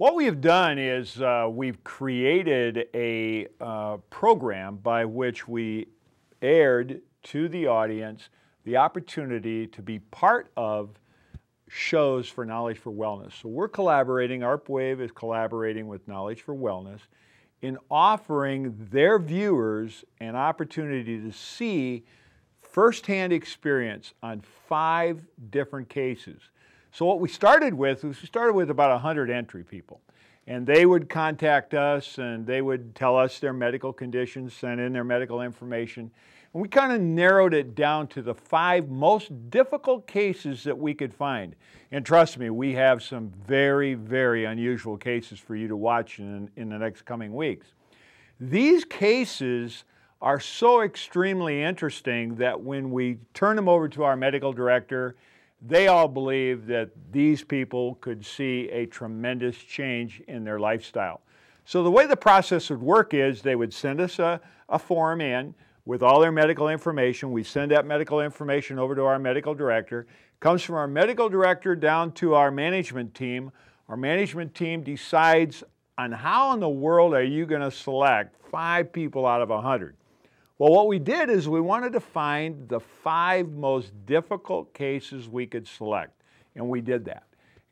What we have done is we've created a program by which we aired to the audience the opportunity to be part of shows for Knowledge for Wellness. So we're collaborating, ARP Wave is collaborating with Knowledge for Wellness in offering their viewers an opportunity to see firsthand experience on 5 different cases. So what we started with was about 100 entry people. And they would contact us and they would tell us their medical conditions, send in their medical information. And we kind of narrowed it down to the 5 most difficult cases that we could find. And trust me, we have some very, very unusual cases for you to watch in the next coming weeks. These cases are so extremely interesting that when we turn them over to our medical director, they all believe that these people could see a tremendous change in their lifestyle. So the way the process would work is they would send us a form in with all their medical information. We send that medical information over to our medical director. It comes from our medical director down to our management team. Our management team decides on how in the world are you going to select 5 people out of 100. Well, what we did is we wanted to find the 5 most difficult cases we could select, and we did that.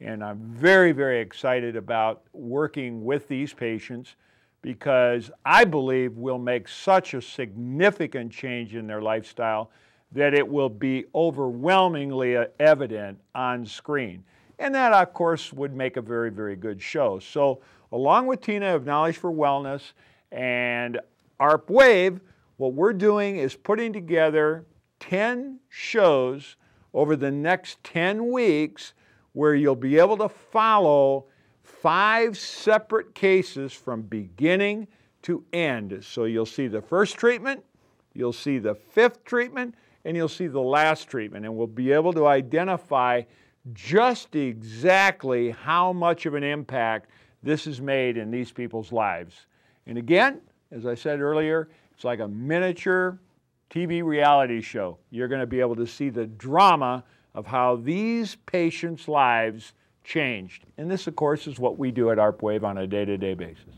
And I'm very, very excited about working with these patients because I believe we'll make such a significant change in their lifestyle that it will be overwhelmingly evident on screen. And that, of course, would make a very, very good show. So along with Tina of Knowledge for Wellness and ARP Wave, what we're doing is putting together 10 shows over the next 10 weeks where you'll be able to follow 5 separate cases from beginning to end. So you'll see the first treatment, you'll see the 5th treatment, and you'll see the last treatment. And we'll be able to identify just exactly how much of an impact this has made in these people's lives. And again, as I said earlier, it's like a miniature TV reality show. You're going to be able to see the drama of how these patients' lives changed. And this, of course, is what we do at ARP Wave on a day-to-day basis.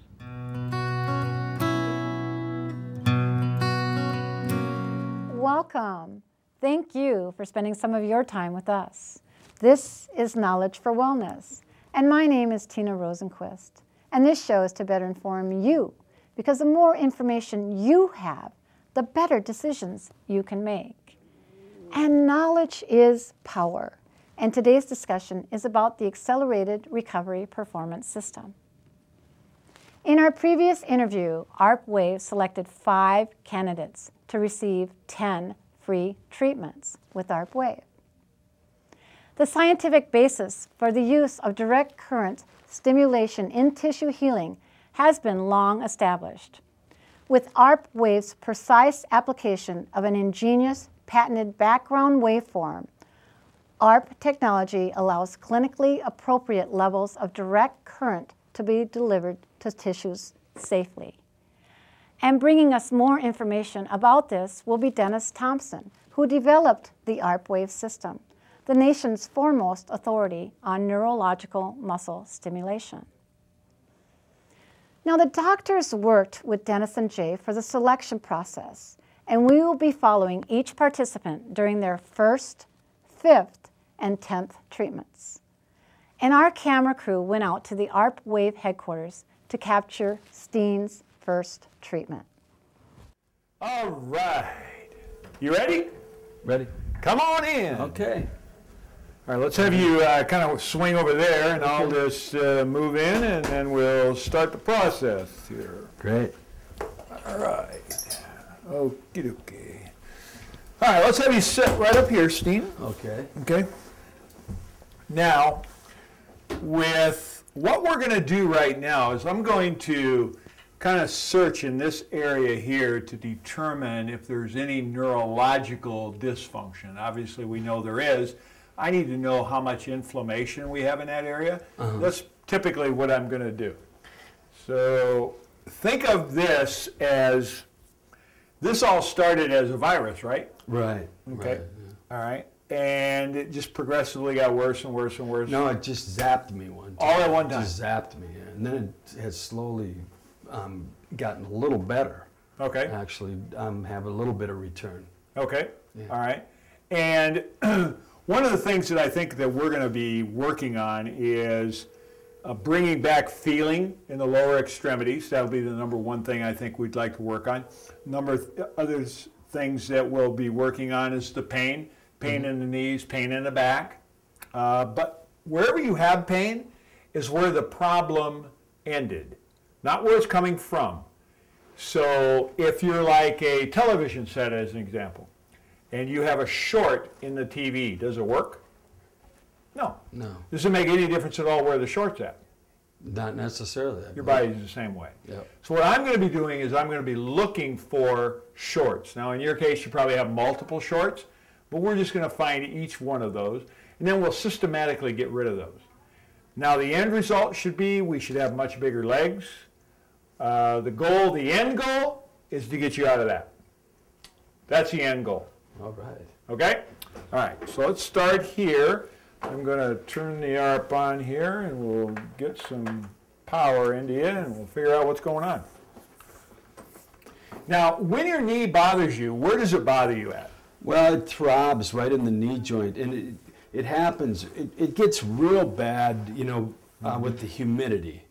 Welcome. Thank you for spending some of your time with us. This is Knowledge for Wellness, and my name is Tina Rosenquist. And this show is to better inform you, because the more information you have, the better decisions you can make. And knowledge is power. And today's discussion is about the Accelerated Recovery Performance System. In our previous interview, ARP Wave selected 5 candidates to receive 10 free treatments with ARP Wave. The scientific basis for the use of direct current stimulation in tissue healing has been long established. With ARP Wave's precise application of an ingenious patented background waveform, ARP technology allows clinically appropriate levels of direct current to be delivered to tissues safely. And bringing us more information about this will be Dennis Thompson, who developed the ARP Wave system, the nation's foremost authority on neurological muscle stimulation. Now, the doctors worked with Dennis and Jay for the selection process, and we will be following each participant during their 1st, 5th, and 10th treatments. And our camera crew went out to the ARP Wave headquarters to capture Steen's first treatment. All right. You ready? Ready. Come on in. Okay. All right, let's have you kind of swing over there, and I'll just move in, and then we'll start the process here. Great. All right. Okie dokie. All right, let's have you sit right up here, Steen. Okay. Okay. Now, with what we're going to do right now is I'm going to kind of search in this area here to determine if there's any neurological dysfunction. Obviously, we know there is. I need to know how much inflammation we have in that area. That's typically what I'm going to do. So think of this as, this all started as a virus, right? Right. Okay. Right, yeah. All right. And it just progressively got worse and worse and worse. No, it just zapped me one time. All at one time? It just zapped me, yeah. and then it has slowly gotten a little better. Okay. Actually, have a little bit of return. Okay. Yeah. All right. And one of the things that I think that we're going to be working on is bringing back feeling in the lower extremities. That'll be the number one thing I think we'd like to work on. Number of other things that we'll be working on is the pain in the knees, pain in the back. But wherever you have pain is where the problem ended, not where it's coming from. So if you're like a television set, as an example, and you have a short in the TV, does it work? No. No. Does it make any difference at all where the short's at? Not necessarily. Your body's the same way. Yep. So what I'm going to be doing is I'm going to be looking for shorts. Now in your case you probably have multiple shorts, but we're just going to find each one of those, and then we'll systematically get rid of those. Now the end result should be we should have much bigger legs. The end goal is to get you out of that. That's the end goal. All right. Okay? All right, so let's start here. I'm going to turn the ARP on here, and we'll get some power into you, and we'll figure out what's going on. Now, when your knee bothers you, where does it bother you at? Well, it throbs right in the knee joint, and it happens. It gets real bad, you know, with the humidity.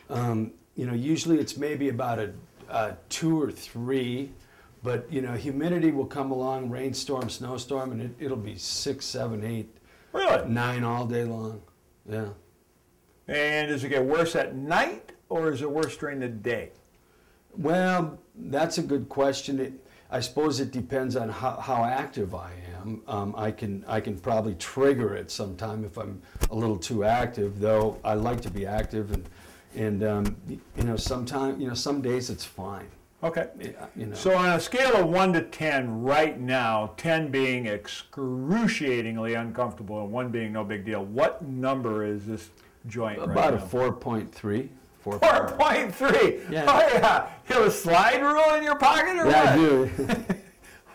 You know, usually it's maybe about a 2 or 3, but you know, humidity will come along, rainstorm, snowstorm, and it'll be 6, 7, 8, Really? 9 all day long. Yeah. And does it get worse at night, or is it worse during the day? Well, that's a good question. I suppose it depends on how active I am. I can probably trigger it sometime if I'm a little too active, though I like to be active, and you know, some days it's fine. Okay. You know. So on a scale of 1 to 10 right now, 10 being excruciatingly uncomfortable and 1 being no big deal, what number is this joint right now? About a 4.3. 4.3. Yeah. Oh yeah. You have a slide rule in your pocket or what? Yeah, I do.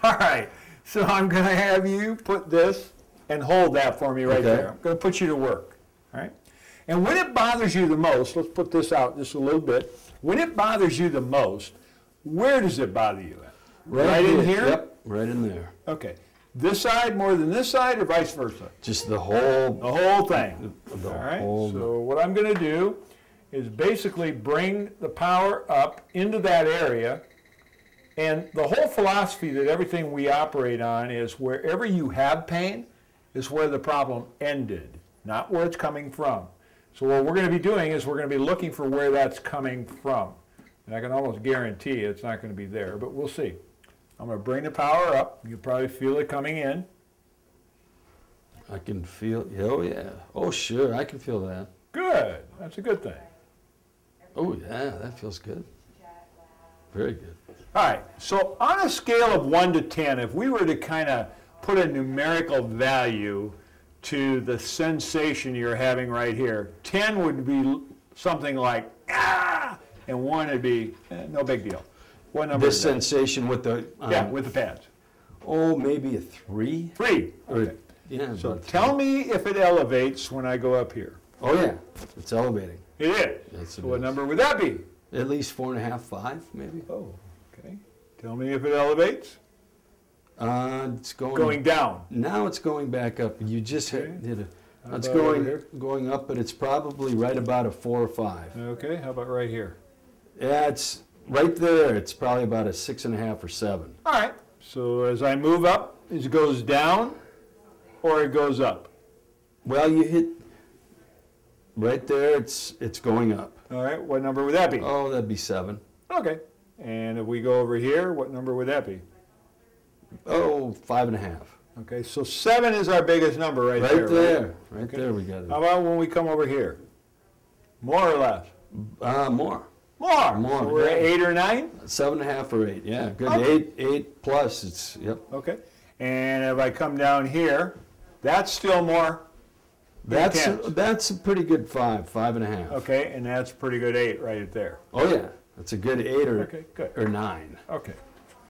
All right. So I'm going to have you put this and hold that for me right there. I'm going to put you to work. All right. And when it bothers you the most, let's put this out just a little bit. When it bothers you the most, where does it bother you at? Right in here? Yep, right in there. Okay. This side more than this side, or vice versa? Just the whole. The whole thing. The All right. whole. So what I'm going to do is basically bring the power up into that area. And the whole philosophy that everything we operate on is wherever you have pain is where the problem ended, not where it's coming from. So what we're going to be doing is we're going to be looking for where that's coming from. And I can almost guarantee it's not going to be there, but we'll see. I'm going to bring the power up. You'll probably feel it coming in. I can feel, oh yeah. Oh sure, I can feel that. Good. That's a good thing. Oh yeah, that feels good. Very good. All right. So on a scale of 1 to 10, if we were to kind of put a numerical value to the sensation you're having right here, 10 would be something like, ah! And 1 would be, no big deal. What number This is that? sensation with the... Yeah, with the pads. Oh, maybe a 3? 3. Okay. Yeah. So tell me if it elevates when I go up here. Oh yeah, it's elevating. It is. Yes, So it what is. number would that be? At least 4.5, 5 maybe. Oh, okay. Tell me if it elevates. It's going... Going down. Now it's going back up. You just hit it. How It's about over going here? going up, but it's probably right about a 4 or 5. Okay, how about right here? Yeah, it's right there. It's probably about a 6.5 or 7. All right. So as I move up, it goes down or it goes up? Well, you hit right there. It's going up. All right. What number would that be? Oh, that'd be 7. Okay. And if we go over here, what number would that be? Oh, 5.5. Okay. So 7 is our biggest number right there. Right there. Right Okay. there we got it. How about when we come over here? More or less? More. More. More, So we're at yeah. 8 or 9? 7.5 or 8. Yeah, good. Okay. 8 plus. It's yep. Okay. And if I come down here, that's still more. intense. That's a pretty good 5, 5.5. Okay, and that's pretty good 8 right there. Oh yeah, that's a good 8 Okay, good. or 9. Okay.